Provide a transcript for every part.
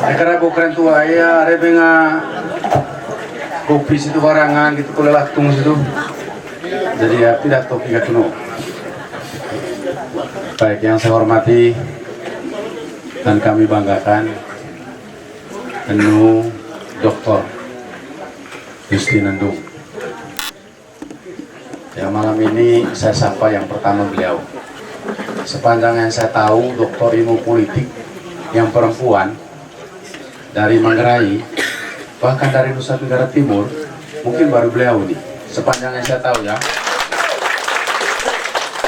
Karena bukan tua ya, ada benga kopi situ barangan gitu kalau latung situ. Jadi ya tidak topi kuno. Baik yang saya hormati dan kami banggakan, Anu Dr. Justinandung. Ya malam ini saya sapa yang pertama beliau. Sepanjang yang saya tahu, doktor ilmu politik yang perempuan dari Manggarai, bahkan dari Nusa Tenggara Timur, mungkin baru beliau nih. Sepanjang yang saya tahu ya.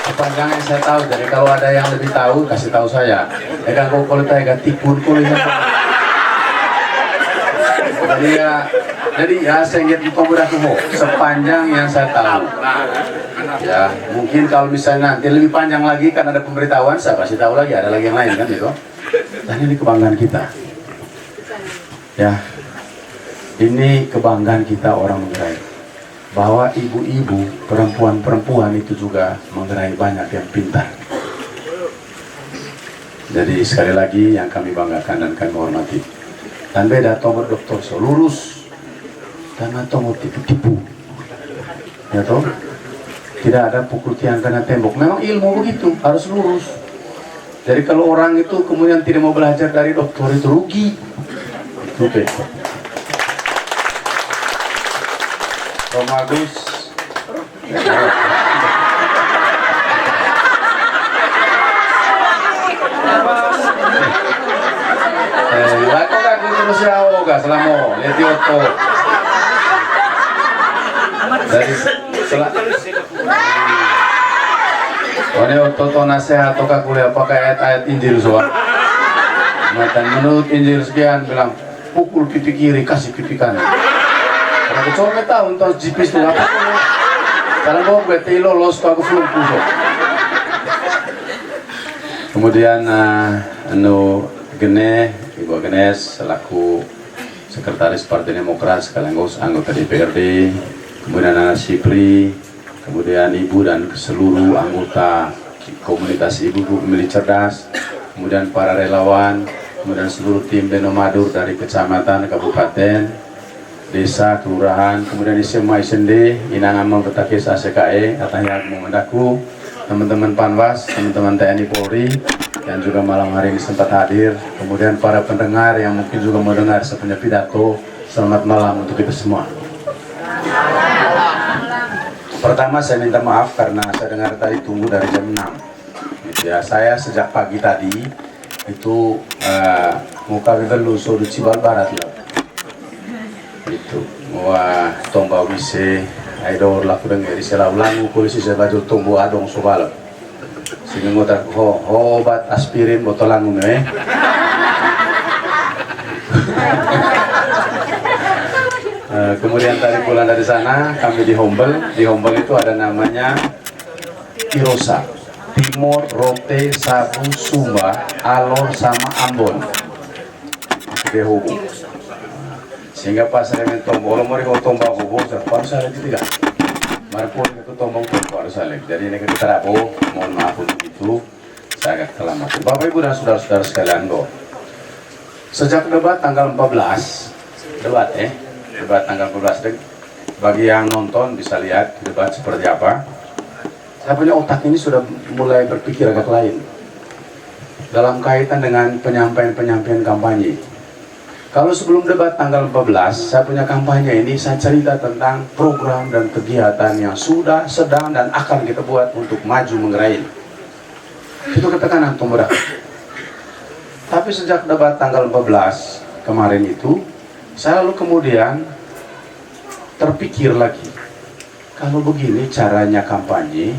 Sepanjang yang saya tahu. Jadi kalau ada yang lebih tahu, kasih tahu saya. Egang kalau saya tikun kuliah. Jadi ya saya ingat di pemuda kubo. Sepanjang yang saya tahu. Ya mungkin kalau misalnya nanti lebih panjang lagi kan ada pemberitahuan, saya kasih tahu lagi, ada lagi yang lain kan gitu. Dan ini kebanggaan kita. Ya, ini kebanggaan kita orang Manggarai. Bahwa ibu-ibu, perempuan-perempuan itu juga Manggarai banyak yang pintar. Jadi sekali lagi yang kami banggakan dan kami hormati. Dan beda tombol dokter so lurus dan tombol tipu-tipu. Ya toh? Tidak ada pukul tiang kena tembok. Memang ilmu begitu, harus lurus. Jadi kalau orang itu kemudian tidak mau belajar dari dokter itu rugi. Itu beda. Om Agus. Lako ka guru siya o ka selamo leti oto. Dari One oto to nasihat atau kuliah pakai ayat-ayat Injil soal. Matan menurut Injil sekian bilang pukul pipi kiri kasih pipi kanan. Kalau kecuali tahu untuk jipis itu apa? Kalau mau beti lolos aku belum pusok. Kemudian anu Gene, Ibu Agnes selaku Sekretaris Partai Demokrat sekaligus anggota DPRD, kemudian Anak Sipri, kemudian Ibu dan seluruh anggota komunitas Ibu-ibu Pemilih Cerdas, kemudian para relawan, kemudian seluruh tim Benomadur dari kecamatan, kabupaten, desa, kelurahan, kemudian SMA SND, Inangan Mempetakis ACKE, Atahyak Memendaku, teman-teman Panwas, teman-teman TNI Polri, yang juga malam hari ini sempat hadir, kemudian para pendengar yang mungkin juga mendengar saya punya pidato, selamat malam untuk kita semua. Pertama saya minta maaf karena saya dengar tadi tunggu dari jam 6. Ya, saya sejak pagi tadi itu muka velu so di Cibal Barat lah. Itu wah tombau bise aidor laku dengar istilah ulang polisi saya baju tumbuh adong sobal. Sehingga ngotak obat aspirin botolan kemudian tadi pulang dari sana kami di Hombel. Di Hombel itu ada namanya Tirosa, Timor, Rote, Sabu, Sumba, Alor sama Ambon. Itu hubung. Sehingga pas saya mentombol, mau tombol hubung, baru saya lagi tidak. Marpun itu tombol baru saya. Jadi ini kita rapuh, mohon maaf untuk itu. Saya agak terlambat. Bapak Ibu dan saudara-saudara sekalian, sejak debat tanggal 14, debat tanggal 14, bagi yang nonton bisa lihat debat seperti apa. Saya punya otak ini sudah mulai berpikir agak lain dalam kaitan dengan penyampaian kampanye. Kalau sebelum debat tanggal 14, saya punya kampanye ini, saya cerita tentang program dan kegiatan yang sudah, sedang, dan akan kita buat untuk maju Manggarai. Itu ketekanan pemuda. Tapi sejak debat tanggal 14 kemarin itu, saya lalu kemudian terpikir lagi, kalau begini caranya kampanye,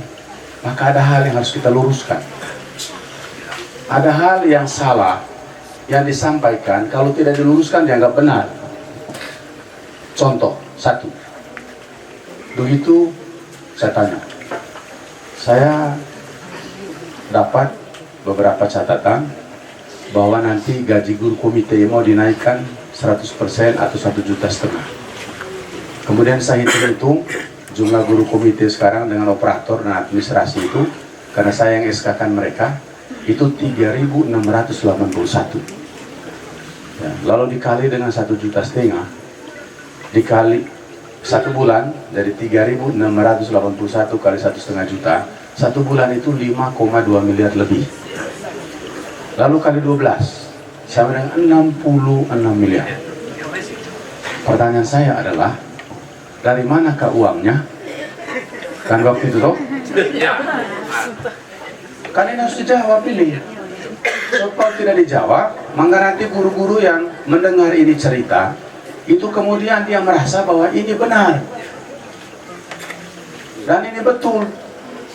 maka ada hal yang harus kita luruskan. Ada hal yang salah yang disampaikan, kalau tidak diluruskan dianggap benar. Contoh, satu. Begitu saya tanya, saya dapat beberapa catatan bahwa nanti gaji guru komite mau dinaikkan 100% atau 1,5 juta. Kemudian saya hitung jumlah guru komite sekarang dengan operator dan administrasi itu, karena saya yang SK-kan mereka, itu 3.681. Ya, lalu dikali dengan 1,5 juta, dikali 1 bulan dari 3.681 kali 1,5 juta, 1 bulan itu 5,2 miliar lebih. Lalu kali 12 sama dengan 66 miliar. Pertanyaan saya adalah, dari manakah uangnya? Kan waktu itu toh? Kan ini harus dijawab ini. So, kalau tidak dijawab, maka nanti guru-guru yang mendengar ini cerita, itu kemudian dia merasa bahwa ini benar. Dan ini betul.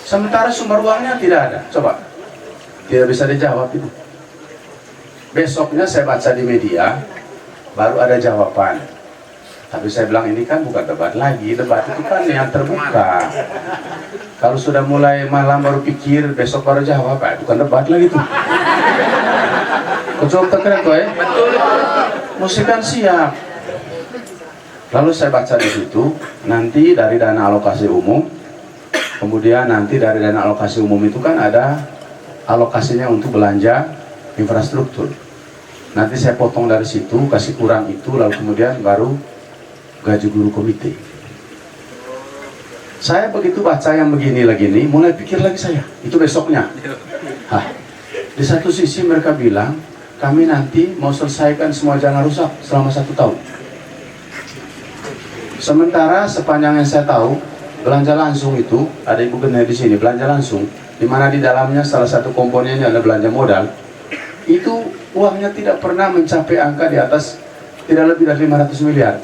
Sementara sumber uangnya tidak ada. Coba. Tidak bisa dijawab itu. Besoknya saya baca di media, baru ada jawaban. Tapi saya bilang ini kan bukan debat lagi, debat itu kan yang terbuka. Kalau sudah mulai malam baru pikir, besok baru jawab, bukan debat lagi tuh. Kecil terkeren tuh ya? Mesti kan siap. Lalu saya baca di situ, nanti dari dana alokasi umum, kemudian nanti dari dana alokasi umum itu kan ada alokasinya untuk belanja infrastruktur. Nanti saya potong dari situ, kasih kurang itu, lalu kemudian baru gaji guru komite. Saya begitu baca yang begini lagi nih, mulai pikir lagi saya, itu besoknya. Di satu sisi mereka bilang, kami nanti mau selesaikan semua jalan rusak selama 1 tahun. Sementara sepanjang yang saya tahu, belanja langsung itu, ada Ibu Gene di sini, belanja langsung, di mana di dalamnya salah satu komponennya ada belanja modal, itu uangnya tidak pernah mencapai angka di atas, tidak lebih dari 500 miliar.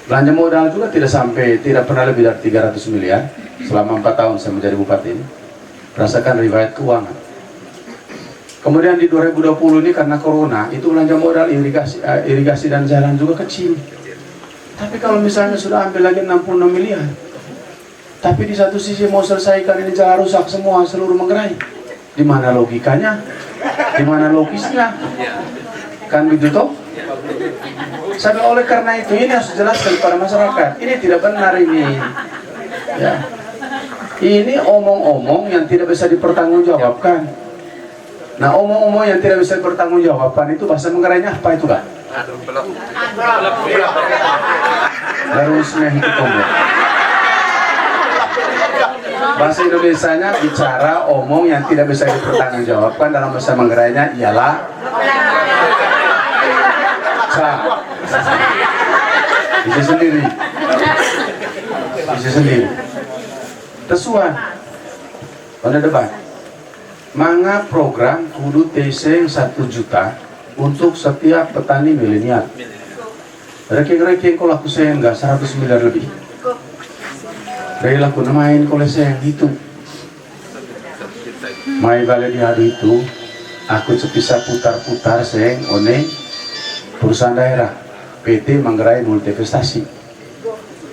Belanja modal juga tidak pernah lebih dari 300 miliar selama 4 tahun saya menjadi bupati ini. Rasakan riwayat keuangan. Kemudian di 2020 ini karena corona, itu belanja modal irigasi dan jalan juga kecil. Tapi kalau misalnya sudah ambil lagi 66 miliar, tapi di satu sisi mau selesaikan ini jalan rusak semua seluruh Manggarai, di mana logikanya? Di mana logisnya? Kan begitu toh? Sampai oleh karena itu ini harus dijelaskan kepada masyarakat. Ini tidak benar ini. Ya. Ini omong-omong yang tidak bisa dipertanggungjawabkan. Nah, omong-omong yang tidak bisa dipertanggungjawabkan itu bahasa Manggarainya apa itu kan? Harus menghitung. Bahasa Indonesianya bicara omong yang tidak bisa dipertanggungjawabkan dalam bahasa Manggarainya ialah bisa sendiri. Tesuan pada debat. Manga program kudu TC 1 juta untuk setiap petani milenial. Reking-reking kalau aku sayang enggak 100 miliar lebih. Dari laku main kalau sayang itu. Mai balik diadu itu, aku bisa putar-putar sayang one perusahaan daerah PT Manggarai Multivestasi.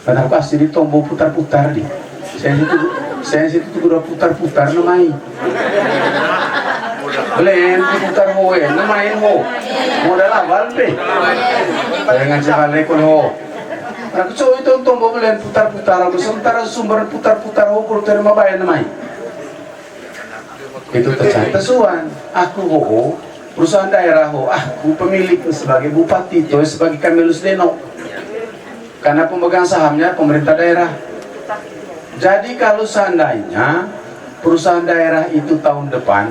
Karena aku asli tombol putar-putar di. Saya situ udah putar-putar namai. Belen putar hoe, namain ho. Modal awal be. Dengan jalan lekon ho. Aku coba itu tombol belen putar-putar. Aku sementara sumber putar-putar ho kalau terima bayar namai. Itu tercari tesuan. Aku ho. Perusahaan daerah aku pemilik sebagai bupati itu sebagai Kamilus Deno karena pemegang sahamnya pemerintah daerah. Jadi kalau seandainya perusahaan daerah itu tahun depan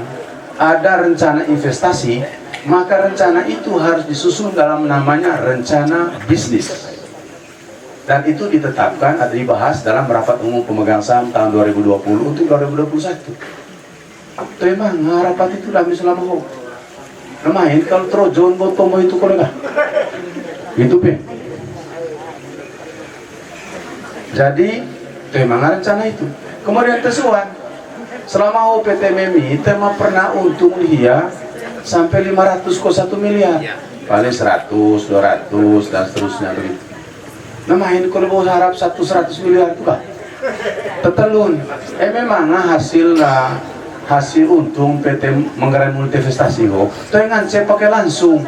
ada rencana investasi, maka rencana itu harus disusun dalam namanya rencana bisnis, dan itu ditetapkan atau dibahas dalam rapat umum pemegang saham tahun 2020 untuk 2021. Itu emang rapat itu dalam selama main kalau trojon buat tombol itu kolega itu pe. Jadi memang rencana itu. Kemudian tesuan selama PT MEMI tema pernah untung dia sampai 500 kok 1 miliar, paling 100, 200 dan seterusnya begitu. Nah main kalau mau harap 100 miliar itu kan tetelun. Memang hasil untung PT Manggarai Multivestasi dengan saya pakai langsung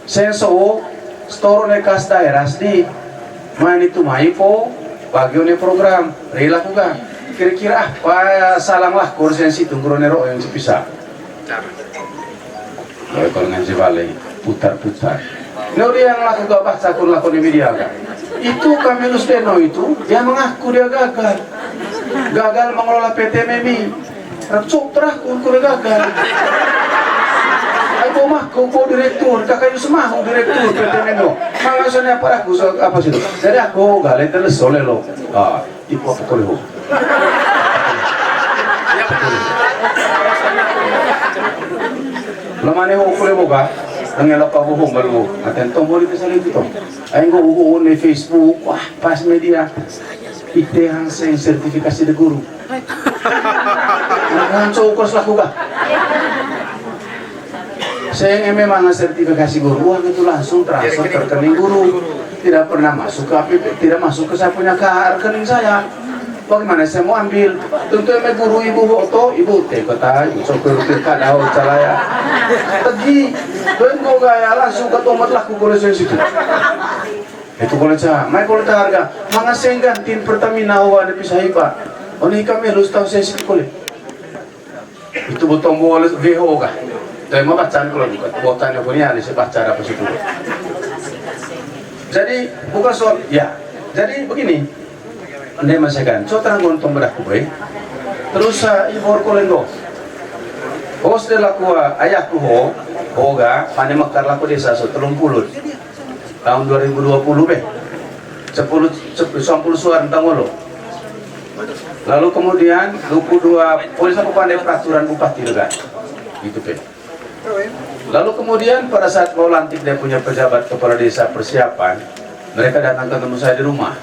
saya store nekas daerah di main itu maipo bagian program dilakukan kira-kira apa salang lah kursi yang situ guru nero yang bisa kalau ngaji balik putar-putar. Nah dia yang laku gak baca kun laku di media kan. Itu Kamilus Deno itu dia mengaku dia gagal mengelola PT MEMI. Cuk terah kun gagal. Aku mah kau direktur, kakak itu semua direktur PT MEMI. Maksudnya apa aku apa sih itu? Jadi aku galak terus oleh lo. Ibu apa kau lihat? Lamane ho kule boga ngelo ka buhong balu aten tombol itu sali itu ay go uhu ni Facebook wah pas media ite hang sing sertifikasi de guru nang cokos laku ga saya memang sertifikasi guru uang itu langsung transfer ke rekening guru tidak pernah masuk ke APP tidak masuk ke saya punya rekening saya. Bagaimana saya mau ambil? Tentu yang guru ibu foto, ibu teh kata, ibu sopir kada au calaya. Pergi, dan kau gaya langsung ke tomat laku boleh saya situ. Itu boleh cah, mai boleh harga. Mga senggantin Pertamina awa ada pisah iba. Oni kami harus tahu saya situ boleh. Itu botong boleh WHO kah? Tapi mau bacaan kalau bukan, botanya punya ada saya baca apa situ. Jadi bukan soal, ya. Jadi begini. Anda masakan, so terang gontong berak kue, terus ibu orkolengo, setelah kuah ayahku hoga, panen mekar laku desa so 30 tahun 2020 be, 10 suara tentang lo, lalu kemudian 22 polis aku pandai peraturan bupati juga, gitu be. Lalu kemudian pada saat mau lantik dia punya pejabat kepala desa persiapan, mereka datang ketemu saya di rumah.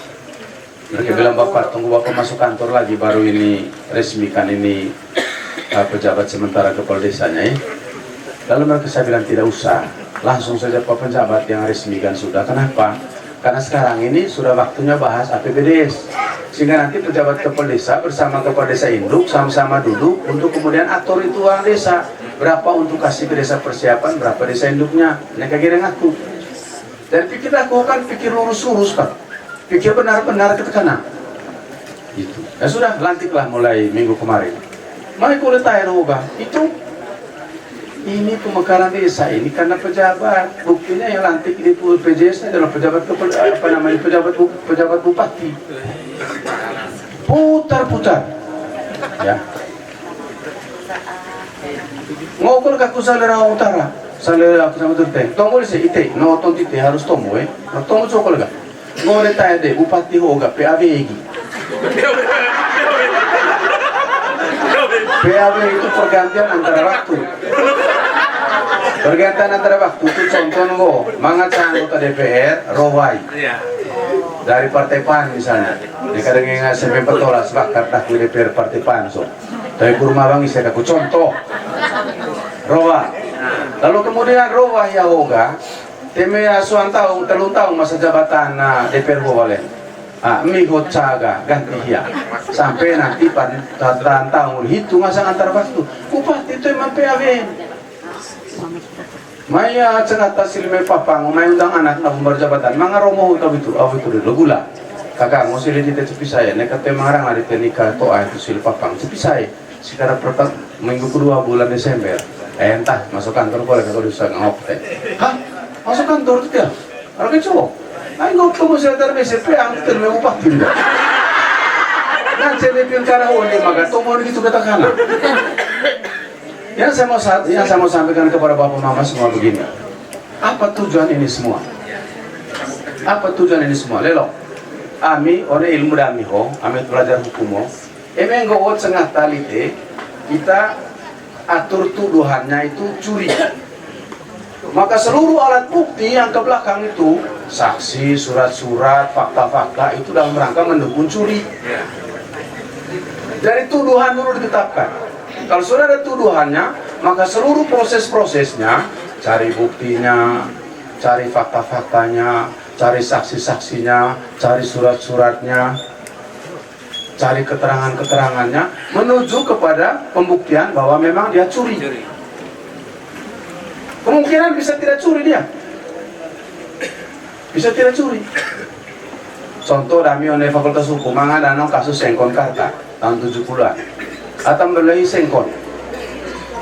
Mereka bilang, Bapak, tunggu Bapak masuk kantor lagi, baru ini resmikan ini pejabat sementara kepala desanya ya. Lalu mereka saya bilang, tidak usah, langsung saja Pak pejabat yang resmikan sudah. Kenapa? Karena sekarang ini sudah waktunya bahas APBDes. Sehingga nanti pejabat kepala desa bersama kepala desa induk sama-sama duduk untuk kemudian atur itu uang desa. Berapa untuk kasih ke desa persiapan, berapa desa induknya. Mereka kira ngaku. Dan pikir aku kan pikir lurus-lurus kan. Pikir benar-benar ke kanan. Itu. Ya sudah, lantiklah mulai minggu kemarin. Mari kulit tanya hoga. Itu ini pemekaran desa ini karena pejabat. Buktinya yang lantik ini PJS adalah pejabat apa namanya pejabat bupati. Putar-putar. Ya. Ngokol kaku salera utara. Salera aku sama terteng. Tomo sih ite, no tontite harus tomo tomo cokol ga. Ngore tanya deh, bupati hoga PABG. PAB itu pergantian antara waktu. Pergantian antara waktu itu contoh nunggu, mangga anggota DPR, Rawai. Dari Partai PAN misalnya. Kadang yang sampai petolas bakar takut DPR Partai PAN so. Tapi kurma bang saya aku contoh. Rawai. Lalu kemudian Rawai ya hoga. Teme asuhan tahun, telung tahun masa jabatan DPR boleh. Migo caga ganti ya. Sampai nanti pada tahun hitung masa antar waktu. Bupati itu emang PAB. Maya cerita silme papang, may undang anak na berjabatan. Mga romo itu dulu gula. Kakak mau silih di tepi saya. Nekat temarang ada nikah toa itu silih papang. Tepi saya. Sekarang pertama minggu kedua bulan Desember. Entah masuk kantor boleh kalau bisa ngop teh. Hah? Masuk kantor itu ya? Orang itu cowok. Ayo ngomong mo siya dari BCP ang terme bupati nila. Nanti lebih cara oleh maka tomo gitu katakanlah. Yang saya mau sampaikan kepada bapak mama semua begini. Apa tujuan ini semua? Apa tujuan ini semua? Lelo. Ami oleh ilmu dami ho, ami belajar hukum ho. Emang gawat setengah tali kita atur tuduhannya itu curi. Maka seluruh alat bukti yang ke belakang itu, saksi, surat-surat, fakta-fakta itu dalam rangka mendukung curi. Dari tuduhan dulu ditetapkan. Kalau sudah ada tuduhannya, maka seluruh proses-prosesnya, cari buktinya, cari fakta-faktanya, cari saksi-saksinya, cari surat-suratnya, cari keterangan-keterangannya, menuju kepada pembuktian bahwa memang dia curi. Kemungkinan bisa tidak curi dia. Bisa tidak curi. Contoh dami oleh Fakultas Hukum ada kasus sengkon karta tahun 70-an. Atau beli sengkon.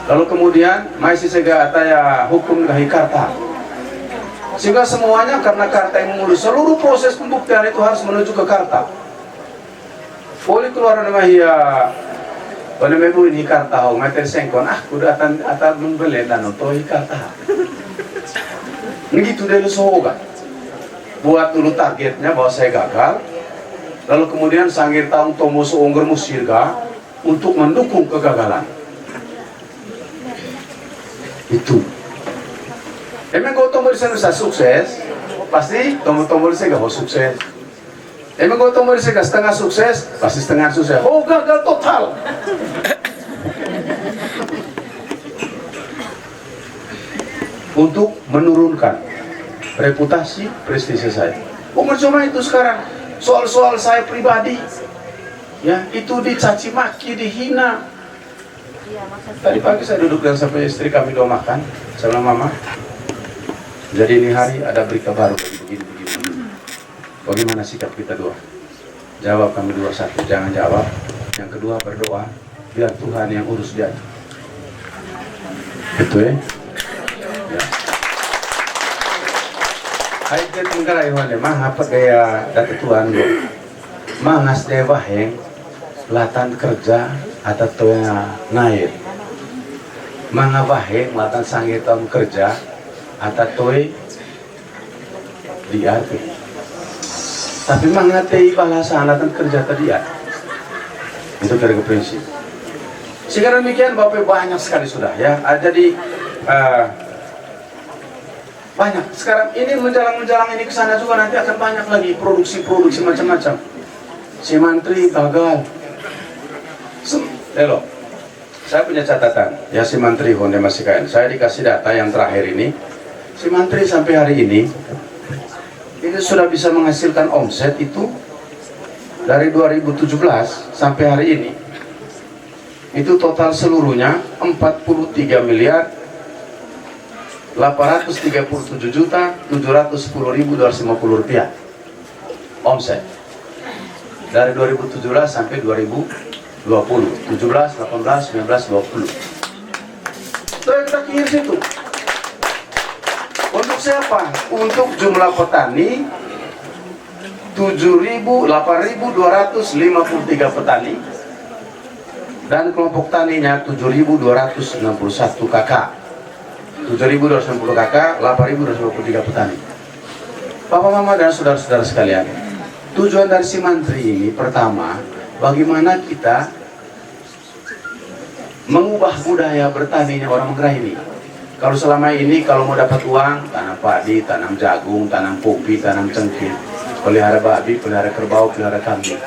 Lalu kemudian masih sega ataya hukum Hikarta. Sehingga semuanya karena karta yang mengurus seluruh proses pembuktian itu harus menuju ke karta. Boleh keluar nama ya, boleh mebu ini karta, materi sengkon, kuda atan membeli dan untuk karta. Begitu dulu soga. Buat dulu targetnya bahwa saya gagal. Lalu kemudian sangir taung tomo seongger musirga untuk mendukung kegagalan. Itu. Emang kau tombol bisa sukses, pasti tombol saya gak mau sukses. Emang kau tombol saya setengah sukses, pasti setengah sukses. Oh gagal total. Untuk menurunkan reputasi prestise saya. Cuma itu sekarang soal-soal saya pribadi, ya itu dicaci maki, dihina. Tadi pagi saya duduk dan sampai istri kami doa makan, saya bilang mama. Jadi ini hari ada berita baru begini. Bagaimana sikap kita dua? Jawab kami dua, satu jangan jawab. Yang kedua berdoa biar Tuhan yang urus dia. Betul ya? Ya. Hai kita menggerai hone mah apa gaya data Tuhan go. Mangas dewa heng latan kerja atau toya naik. Manga bahe latan sangitam kerja atatoy diate. Tapi mangatei bahasa alatan kerja tadi ya. Itu kira-kira prinsip. Sekarang demikian Bapak banyak sekali sudah ya. Jadi banyak. Sekarang ini menjalang ini ke sana juga nanti akan banyak lagi produksi macam-macam. Si Mantri gagal. Hello. Saya punya catatan. Ya si Mantri Honda masih kain. Saya dikasih data yang terakhir ini. Si Mantri sampai hari ini sudah bisa menghasilkan omset itu dari 2017 sampai hari ini itu total seluruhnya 43 miliar 837 juta 710.250 rupiah omset dari 2017 sampai 2020 17, 18, 19, 20 terakhir situ. Untuk siapa? Untuk jumlah petani 8.253 petani dan kelompok taninya 7.261 kakak. 7.260 kakak, 8.253 petani. Bapak, mama dan saudara-saudara sekalian, tujuan dari si Mantri ini pertama, bagaimana kita mengubah budaya bertaninya orang Manggarai ini. Kalau selama ini kalau mau dapat uang, tanam padi, tanam jagung, tanam kopi, tanam cengkeh, pelihara babi, pelihara kerbau, pelihara kambing.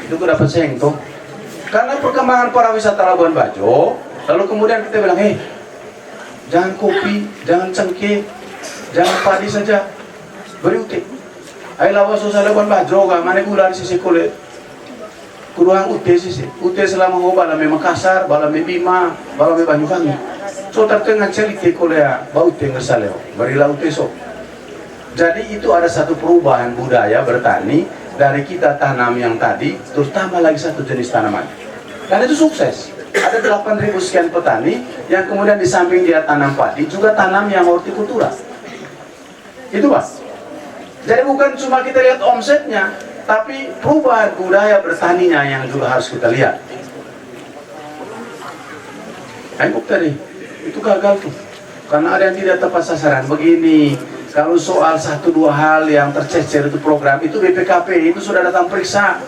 Itu kok dapat sengkong. Karena perkembangan para wisata Labuan Bajo, lalu kemudian kita bilang, jangan kopi, jangan cengkeh, jangan padi saja, beri utik. Ayo lawas susah Labuan Bajo, mana gula di sisi kulit. Kuruang ute sisi, ute selama ho balame Makassar, balame Bima, balame Banyuwangi. So tertengah cerita kolea bau tengah saleo, berilah ute so. Jadi itu ada satu perubahan budaya bertani dari kita tanam yang tadi, terus tambah lagi satu jenis tanaman. Dan itu sukses. Ada 8.000 sekian petani yang kemudian di samping dia tanam padi juga tanam yang hortikultura. Itu Mas. Jadi bukan cuma kita lihat omsetnya, tapi perubahan budaya bertaninya yang juga harus kita lihat. Ayo tadi itu gagal tuh, karena ada yang tidak tepat sasaran. Begini, kalau soal 1-2 hal yang tercecer itu program itu BPKP itu sudah datang periksa.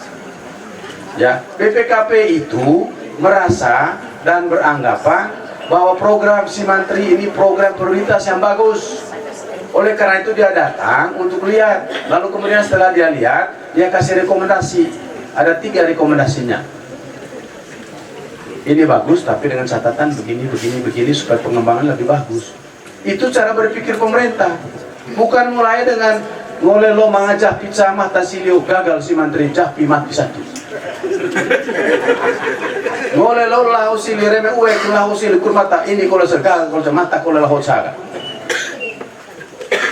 Ya, BPKP itu merasa dan beranggapan bahwa program si Mantri ini program prioritas yang bagus. Oleh karena itu dia datang untuk lihat. Lalu kemudian setelah dia lihat, dia kasih rekomendasi. Ada 3 rekomendasinya. Ini bagus, tapi dengan catatan begini supaya pengembangan lebih bagus. Itu cara berpikir pemerintah. Bukan mulai dengan ngolelo mangajah pizza mata silio gagal si Mantri japi mati satu. Ngolelo lahu sili reme uek lahu sili kurmata ini kalau sergal kalau mata kalau lahu saga.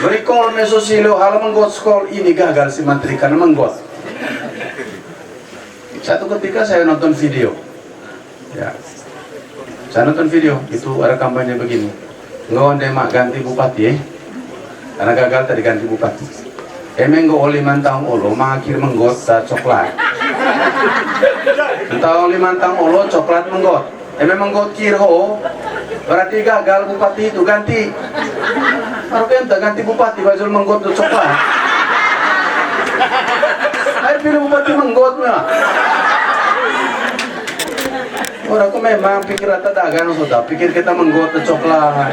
Berikol meso silio hal menggot skol ini gagal si Mantri karena menggot. Satu ketika saya nonton video. Ya. Saya nonton video, itu ada kampanye begini. Nggak demak ganti bupati karena gagal tadi ganti bupati. Emang nggak oleh mantang olo, mengakhir menggot coklat. Entah oleh mantang olo coklat menggot. Emang menggot kirho, berarti gagal bupati itu ganti. Baru kan ganti bupati baju menggot coklat. Ayo pilih bupati menggotnya. Orang aku memang pikir rata dagang sudah, pikir kita menggot coklat,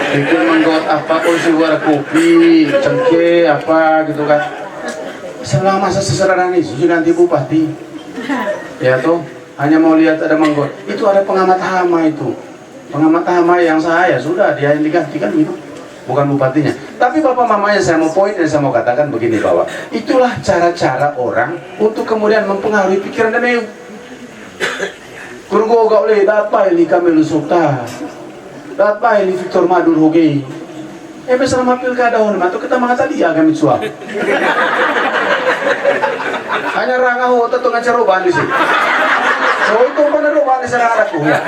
pikir menggot apa polisi warna kopi, cengkeh apa gitu kan. Selama masa sesederhana ini sudah ganti bupati, ya tuh hanya mau lihat ada menggot. Itu ada pengamat hama itu, pengamat hama yang saya sudah dia yang digantikan itu, bukan bupatinya. Tapi bapak mamanya saya mau poin dan saya mau katakan begini bahwa itulah cara-cara orang untuk kemudian mempengaruhi pikiran dan meu. Kurgo gak boleh dapat ini kami lusukta, dapat ini Victor Madur hoge. Selama pilkada honma tu kita mengata dia kami suap. Hanya rangah ho tu ngajar roban di sini. So itu mana roban di sana aku ya.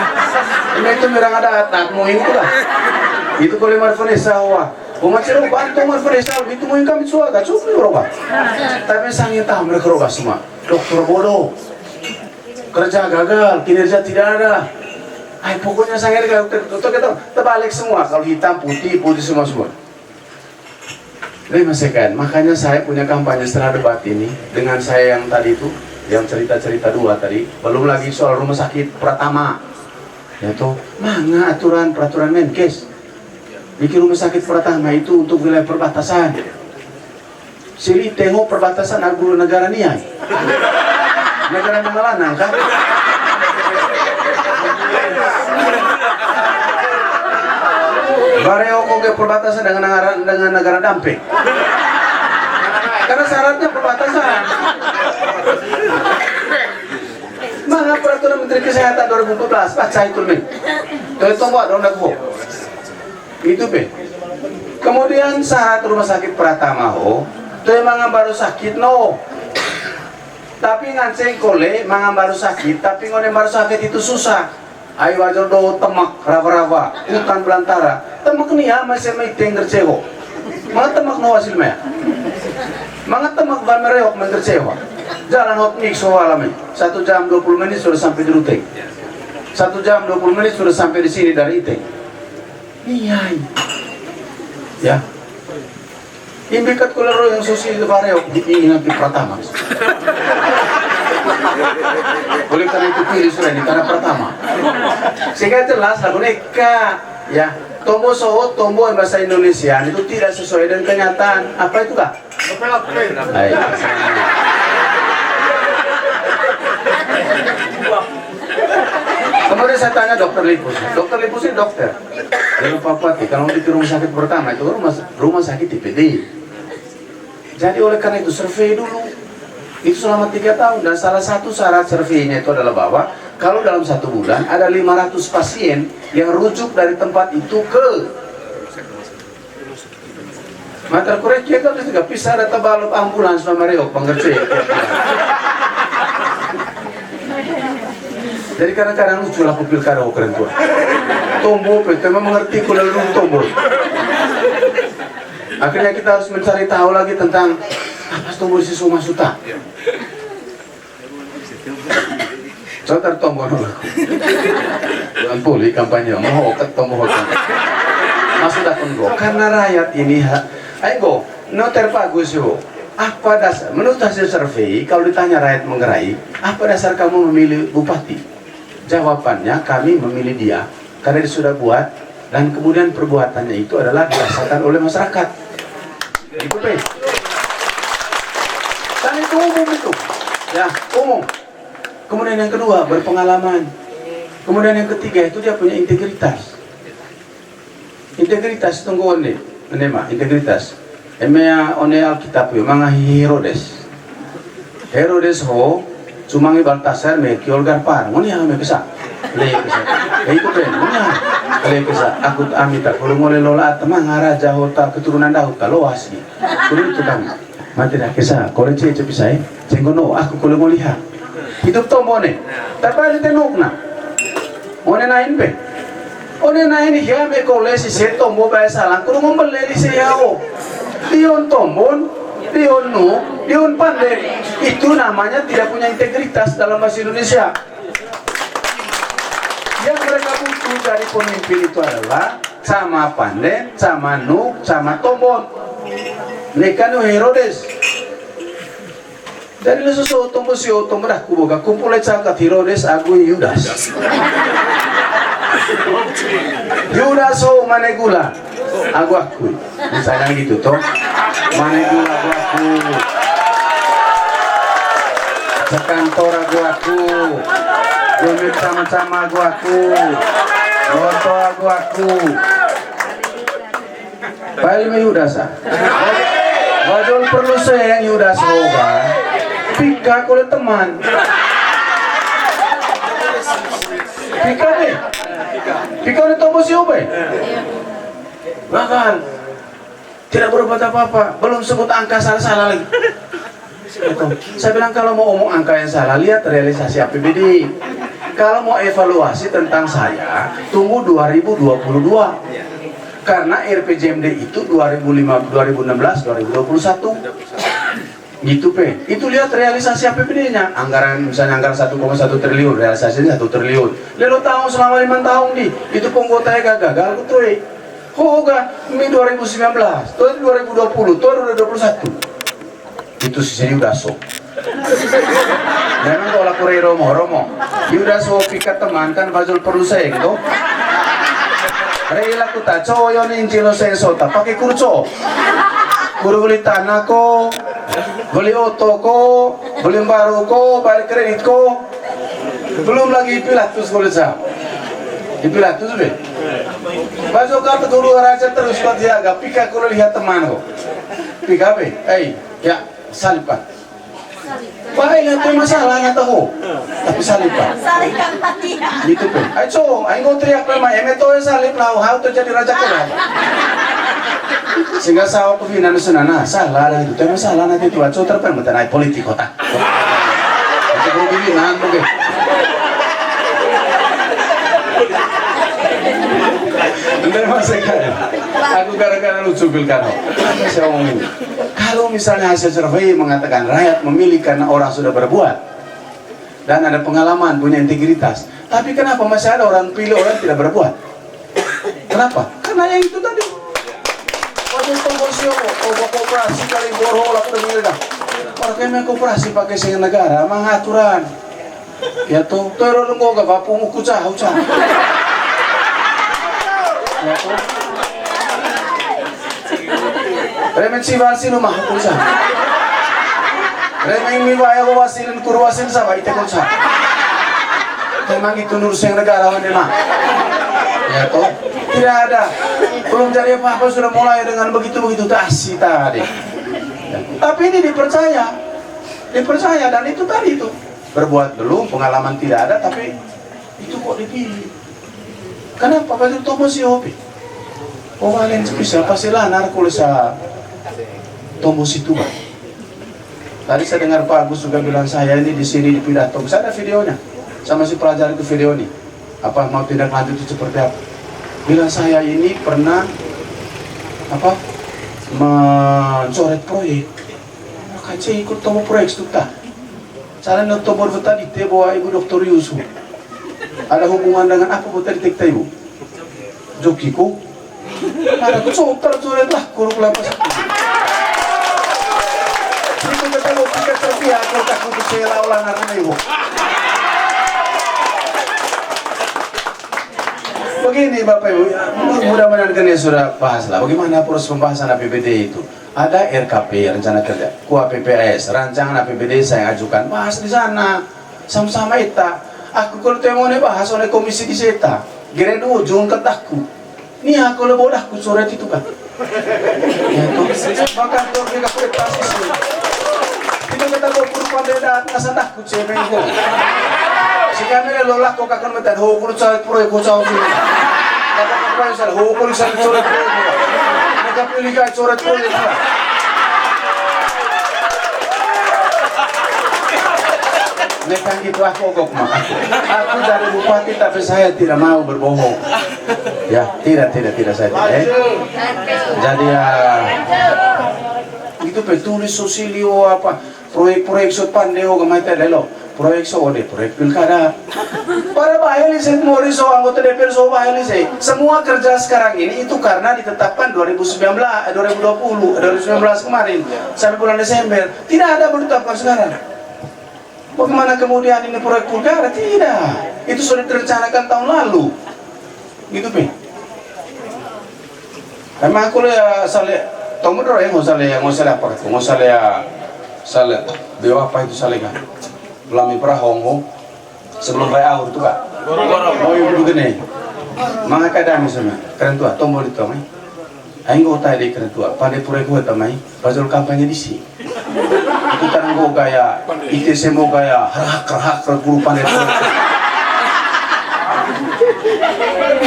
Ini itu mirang ada tak mau itu lah. Itu kalau marfonesa wa. Ngajar roban tu marfonesa itu mau kami suap gak cukup roban. Tapi sangin tahu mereka roban semua. Dokter bodoh. Kerja gagal, kinerja tidak ada. Ay, pokoknya saya kita terbalik semua. Kalau hitam, putih semua. Masakan. Makanya saya punya kampanye setelah debat ini dengan saya yang tadi itu, yang cerita-cerita dua tadi. Belum lagi soal rumah sakit Pratama. Yaitu, mana aturan peraturan Menkes? Bikin rumah sakit Pratama itu untuk wilayah perbatasan. Sili tengok perbatasan agro negara niai. Negara mengalanang kan? Bareo ke perbatasan dengan negara damping. Karena syaratnya perbatasan. Mana peraturan Menteri Kesehatan 2014? Baca itu nih. Itu buat dong itu be. Kemudian syarat rumah sakit Pratama itu emang baru sakit no. Tapi nganceng kole mangan baru sakit, tapi ngone baru sakit itu susah. Ayo wajar do temak rawa-rawa, hutan belantara. Temak nih ya masih meeting kercewo. Mana temak no hasil maya? Mana temak ban mereok mengercewa. Jalan hot mix alami. 1 jam 20 menit sudah sampai di Ruteng. 1 jam 20 menit sudah sampai di sini dari Iteng. Iya. Ya. Imbikat kulero yang susi di Bareo diingat di Pratama. Boleh karena itu pilih sudah di tanah Pratama. Sehingga jelas lagu neka ya. Tombo soho, tombo bahasa Indonesia itu tidak sesuai dengan kenyataan. Apa itu kak? Kemudian saya tanya dokter Lipus. Dokter Lipus ini dokter. Dari Papua, kalau di rumah sakit pertama itu rumah sakit TPD. Jadi oleh karena itu survei dulu. Itu selama 3 tahun dan salah satu syarat surveinya itu adalah bahwa kalau dalam 1 bulan ada 500 pasien yang rujuk dari tempat itu ke Mater korek kita juga bisa ada balap ambulans sama Mario pengerti. Jadi kadang-kadang lucu lah pilkada keren tua. Tombo, memang mengerti kalau lu tombo. Akhirnya kita harus mencari tahu lagi tentang apa tombo si Suma Suta. Coba tombo dulu. Bukan pulih kampanye, mau tombo hokan. Masuk datang go. Karena rakyat ini, ayo no terbagus yo. Apa dasar? Menurut hasil survei, kalau ditanya rakyat mengerai, apa dasar kamu memilih bupati? Jawabannya kami memilih dia karena dia sudah buat dan kemudian perbuatannya itu adalah dirasakan oleh masyarakat. Itu bes. Dan itu umum itu, ya umum. Kemudian yang kedua berpengalaman. Kemudian yang ketiga itu dia punya integritas. Integritas tunggu one, integritas. Emea one Alkitab yo mga Herodes. Herodes ho cumangi Baltasar me kiol garpar. Ngonya me kesa. Le kesa. Itu kan ngonya. Le kesa aku amita kalau ngole lola temang raja hota keturunan Daud kaloas ni. Kulo itu kami. Mati dah kesa. Kole cece pisai. Cenggono aku kalau ngoliha. Hidup tombone. Tapi ada tenuk na. One nain pe. One nain hiya me kolesi se tombo ba salang kudu ngombeleli se yao. Dion tombon, dion nu, dion pandai. Itu namanya tidak punya integritas dalam bahasa Indonesia. Yang mereka butuh dari pemimpin itu adalah sama pandai, sama nu, sama tombon. Mereka nu Herodes. Dari lesu tombo si otombo dah kuboga kumpul cakat Herodes agu Yudas. Yudas so manegula. Aku akui, misalnya gitu toh, manegula aku, sekantor aku, domik sama-sama aku, loto aku, baik me Yudas ah, wajol perlu saya yang Yudas hoga, pika kole teman, pika oleh tombol siapa? Bahkan tidak berbuat apa-apa, belum sebut angka salah-salah lagi. Saya bilang kalau mau omong angka yang salah, lihat realisasi APBD. Kalau mau evaluasi tentang saya, tunggu 2022. Karena RPJMD itu 2016, 2021. Gitu pe. Itu lihat realisasi APBD-nya. Anggaran misalnya anggaran 1,1 triliun, realisasinya 1 triliun. Lalu tahun selama 5 tahun itu penggotanya gagal betul. Hoga mi 2019, tahun 2020, tahun 2021. Itu sisanya udah sok. Jangan kalau aku romo, udah sok pikat teman kan Fazul perlu saya gitu. Rela kuta coyo nih cilo saya sota pakai kurco. Guru beli tanah ko, beli oto ko, beli baru ko, bayar kredit ko. Belum lagi pilatus boleh sah. Pilatus be. Baso kata guru raja terus kau jaga, pika kalau lihat teman ko. Pika be, ya salib pak. Baik itu masalah nggak tahu, tapi salib pak. Salib kan mati ya. Gitu pe. Ayo, ayo teriak nama emeto salib lau, how terjadi raja kau. Sehingga sawa kefinan senana salah lah itu, tapi masalah nanti itu ayo terpen mengenai politik kota. Jadi kefinan mungkin. Bener mas aku gara-gara lucu pilkada. Saya ngomong, kalau misalnya hasil survei mengatakan rakyat memilih karena orang sudah berbuat dan ada pengalaman, punya integritas, tapi kenapa masih ada orang pilih orang tidak berbuat? Kenapa? Karena yang itu tadi. Waktu pengosio, kooperasi kali borol aku udah milih dah. Orang kami kooperasi pakai seng negara, mengaturan. Ya tuh, terus nggak gak bapu muku cah. Ya tuh. Remen si wasin rumah kulsa. Remen mi waya wasin kurwasin sama ite kulsa. Memang itu nurusan negara mana? Ya toh tidak ada. Belum jadi apa-apa sudah mulai dengan begitu asik tadi. Tapi ini dipercaya dan itu tadi itu berbuat belum pengalaman tidak ada tapi itu kok dipilih. Kenapa betul Thomas Yopi? Oh kalian bisa pasti lah narkoba Thomas itu bang. Tadi saya dengar Pak Agus juga bilang saya ini di sini di pidato. Saya ada videonya sama si pelajar itu video ini. Apa mau tindak lanjut itu seperti apa? Bilang saya ini pernah apa mencoret proyek. Maka saya ikut tomo proyek itu tak. Cara nonton tadi dia bawa Ibu Dr. Yusuf. Ada hubungan dengan apa buat tadi tekta Ibu? Jokiku. Ada coret lah kurung lapas. Itu kata lo tiga terpihak kalau tak untuk saya laulah narana Ibu. Begini Bapak Ibu, mudah-mudahan kalian sudah bahas lah. Bagaimana proses pembahasan APBD itu? Ada RKP, rencana kerja, KUAPPS, rancangan APBD saya ajukan, bahas di sana, sama-sama eta. Aku kalau mau bahas oleh komisi di seta, grade ujung ketakku. Nih aku lebih dah ku surat itu kan. Ya tuh, bahkan kalau mereka prestasi sih. Kita kata kau kurang beda, asal dah ku cewek itu. Sekarang lolah kau akan mencari hukum surat proyek kau jauh sini. Kata kau yang hukum surat proyek. Mereka pilih kau surat proyek. Mereka gitu aku kok mah. Aku dari bupati tapi saya tidak mau berbohong. Ya, tidak saya tidak. Jadi ya itu petulis Susilio apa proyek-proyek sut pandeo gamay tadelo. Proyek so ode, proyek pilkada. Para bahelis Moriso anggota DPR so bahelis semua kerja sekarang ini itu karena ditetapkan 2019 kemarin sampai bulan Desember. Tidak ada ditetapkan sekarang. Bagaimana kemudian ini proyek pilkada? Tidak. Itu sudah direncanakan tahun lalu. Gitu, Pi. Emang aku lihat sale tomodro nggak salah apa? Nggak salah sale dewa apa itu sale kan? Lami Prahongo sebelum Raya Aur itu kak. Oh iya dulu gini. Mga kadami sama keren tua tombol itu mai. Aing go tadi keren tua. Pada proyek gue tamai. Pasal kampanye di sini. Itu kan go gaya ITC mau gaya harak terguru pandai.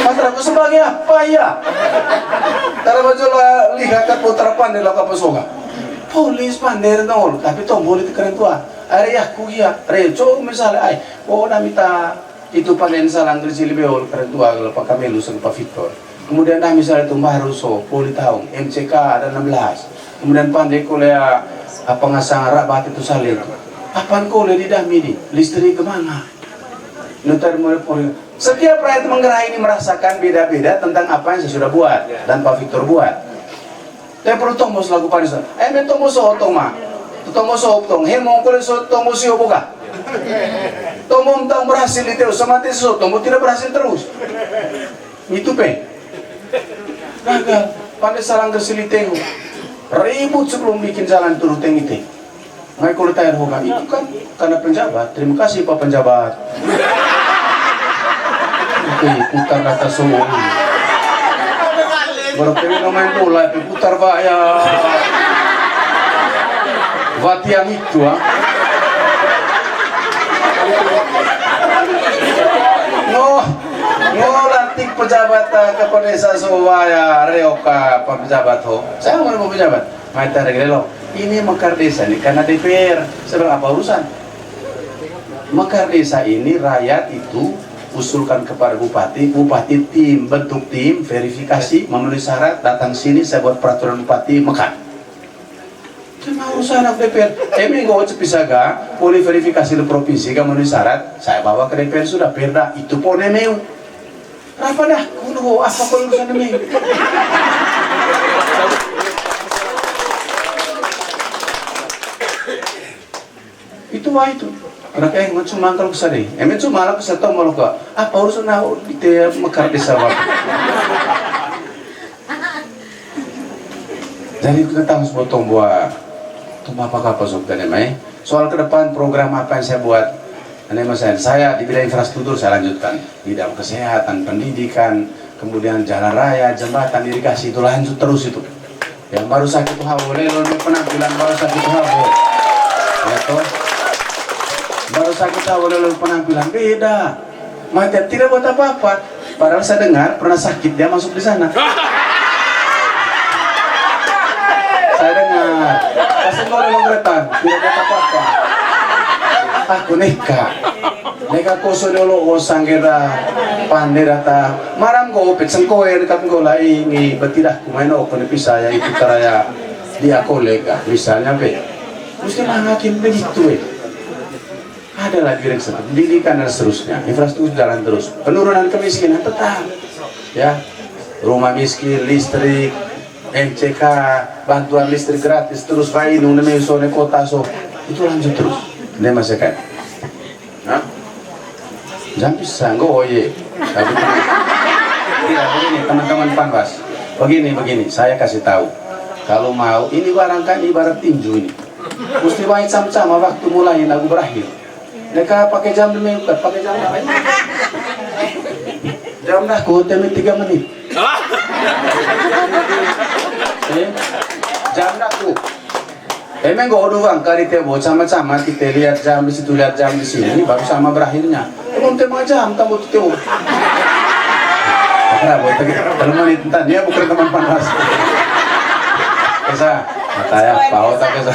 Masyarakat sebagai apa ya? Karena baca lihat putar pandai lah kapasoga. Polis pandai nol, tapi tombol itu keren tua. Area aku ya, reco misalnya, namita itu panen salang kerja lebih keren tua kalau Pak Kamelu sama Pak Victor. Kemudian misalnya itu Mbah Russo, Poli Taung, MCK ada 16. Kemudian pandai kuliah apa ngasang rabat itu salib. Apaan kuliah di Damini, listrik kemana? Notar mulai Poli. Setiap rakyat Manggarai ini merasakan beda-beda tentang apa yang saya sudah buat dan Pak Victor buat. Tapi perlu tombol selaku panitia. Tombol sootong mah. Tomo sotong, hemong kulit tomo siyo buka. Tomo tang berhasil itu, semati tomo tidak berhasil terus. Itu pe. Gagal, pandai salang kesiliteng. Ribut sebelum bikin jalan turun tengite. Ngai kalau tayar hoga itu kan karena penjabat. Terima kasih Pak Penjabat. Oke, putar kata semua. Berarti main bola, putar Pak ya. Vatiam itu lantik pejabat ke desa Surabaya reoka pejabat ho saya mau pejabat maita regrelo ini mekar desa ini karena DPR seberapa urusan mekar desa ini rakyat itu usulkan kepada bupati bentuk tim verifikasi memenuhi syarat datang sini saya buat peraturan bupati mekar. Cuma urusan anak DPR. Minggu cepisaga, boleh verifikasi di provinsi, kamu memenuhi syarat, saya bawa ke DPR sudah perda itu ponemeu. Apa dah? Kuno apa kalau urusan demi? Itu wah itu. Anak yang cuma kalau kesana, cuma kalau kesana malu kok. Apa urusan aku di mekar desa apa? Jadi kita tahu sebotong buah. Apa sob dan soal ke depan program apa yang saya buat saya di bidang infrastruktur saya lanjutkan bidang kesehatan, pendidikan, kemudian jalan raya, jembatan, irigasi itu lanjut terus itu yang baru sakit hawo lelol penampilan baru sakit hawo ya toh baru sakit hawo lelol penampilan beda mati tidak buat apa-apa padahal saya dengar pernah sakit dia masuk di sana. Saya dengar, pasti kau lelong keretan, tidak ada apa-apa. Aku neka koso dulu osang kira pandai data. Maram ko peksan ko dekat ko lai ngi betidah kumain ko nepi saya itu karaya dia kolega misalnya be. Mesti makin begitu Ada lagi direksi pendidikan dan seterusnya, infrastruktur jalan terus. Penurunan kemiskinan tetap, ya. Rumah miskin, listrik. MCK, bantuan listrik gratis, terus kain, sone kota so itu lanjut terus. Ini masih kan? Jangan bisa, enggak oye. Tidak begini teman-teman Panwas. Begini, saya kasih tahu. Kalau mau, ini barang kan ibarat tinju ini. Mesti main sama-sama waktu mulai lagu berakhir. Mereka pakai jam demi pakai jam apa? Jam dah kuotnya 3 menit. Jam aku. Emang gak ada uang kali tebo sama-sama kita lihat jam di situ lihat jam di sini baru sama berakhirnya. Emang tema jam tamu tu tebo. Karena buat teman menit entar dia bukan teman panas. Kesa, mata ya, bawa tak kesa.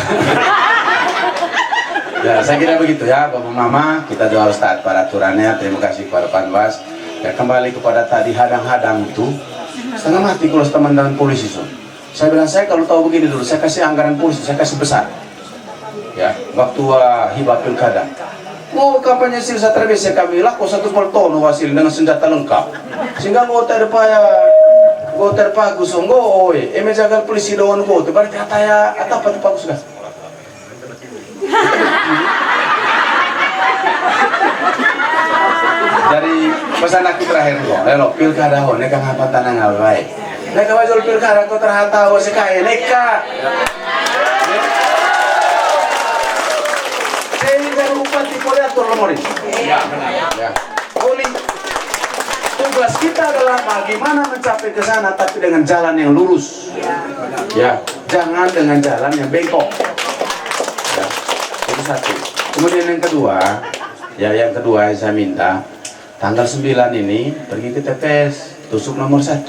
Ya, saya kira begitu ya, Bapak Mama. Kita doa harus taat pada aturannya. Terima kasih kepada Panwas. Ya, kembali kepada tadi hadang-hadang itu, setengah mati kalau teman-teman polisi itu. Saya bilang, saya kalau tahu begini dulu, saya kasih anggaran polisi, saya kasih besar. Ya, waktu hibah pilkada. Mau kampanye silsa terbesar kami laku 1 ton hasil dengan senjata lengkap. Sehingga mau terpagus, oi, jaga polisi doang go, berarti kata ya, apa terpagus gas? Dari pesan aku terakhir kok, lelo pilkada ho, neka ngapa tanang alai. Neka wajol pilkada kau terhata ho sekaya, neka. Saya lupa tipe atur lomori. Ya, ya. Oli, tugas kita adalah bagaimana mencapai ke sana, tapi dengan jalan yang lurus. Ya, jangan dengan jalan yang bengkok. Ya, itu satu. Kemudian yang kedua, yang saya minta tanggal 9 ini pergi ke TPS, tusuk nomor 1.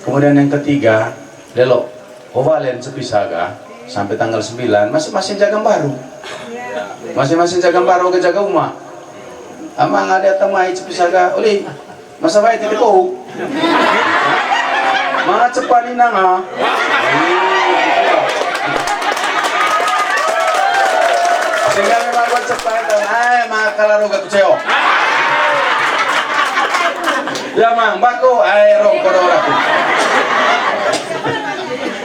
Kemudian yang ketiga, lelo, ovalen sepisaga sampai tanggal 9, masing-masing jaga baru. Masing-masing jaga baru ke jaga rumah. Amang ada temai sepisaga, oleh masa baik tidak tahu. Mga cepat ini nga. Sehingga memang buat cepat, mga kalaro ka kutseo. Ya mang, bako, rong kodora.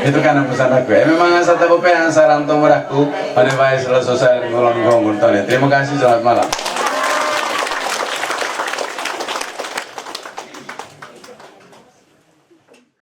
Itu kan pesan aku. Memang asa tapo pe ang sarang tomuraku. Panibay sila sosial ngolong-ngolong. Terima kasih, selamat malam.